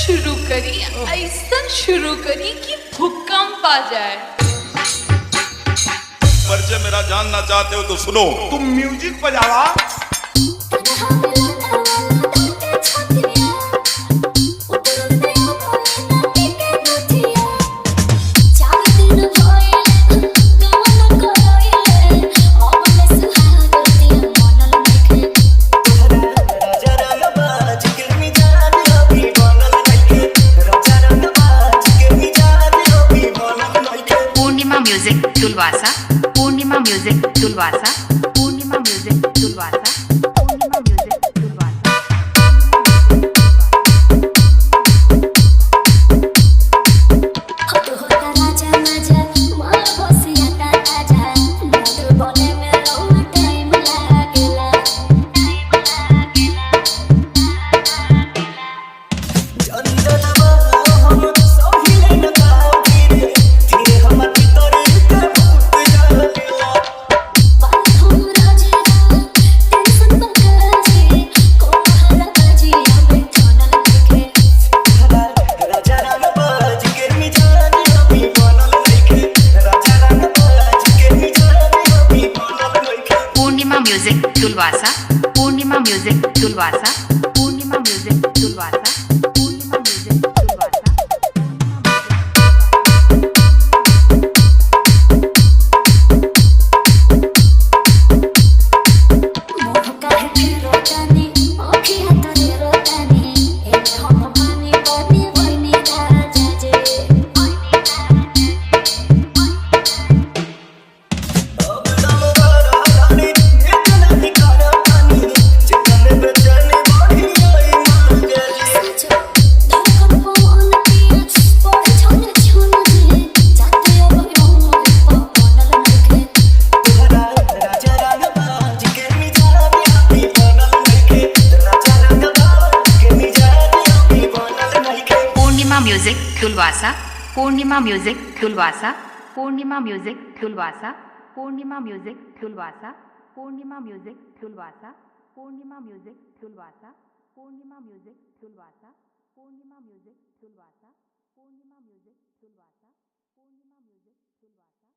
शुरू करी, ऐसा शुरू करी कि भूकंप आ जाए। परिचय मेरा जानना चाहते हो तो सुनो। तुम म्यूजिक बजावा। म्यूजिक तुलवासा, पूर्णिमा म्यूजिक तुलवासा, पूर्णिमा म्यूजिक तुलवासा, पूर्णिमा म्यूजिक तुलवासा। म्यूजिक तुलवासा, पूर्णिमा म्यूजिक तुलवासा, पूर्णिमा म्यूजिक तुलवासा, पूर्णिमा म्यूजिक तुलवासा। म्यूजिक तुलवासा, पूर्णिमा म्यूजिक तुलवासा, पूर्णिमा म्यूजिक तुलवासा, पूर्णिमा म्यूजिक तुलवासा, पूर्णिमा म्यूजिक तुलवासा, पूर्णिमा म्यूजिक तुलवासा, पूर्णिमा म्यूजिक तुलवासा, पूर्णिमा म्यूजिक तुलवासा, पूर्णिमा म्यूजिक तुलवासा, पूर्णिमा म्यूजिक तुलवासा।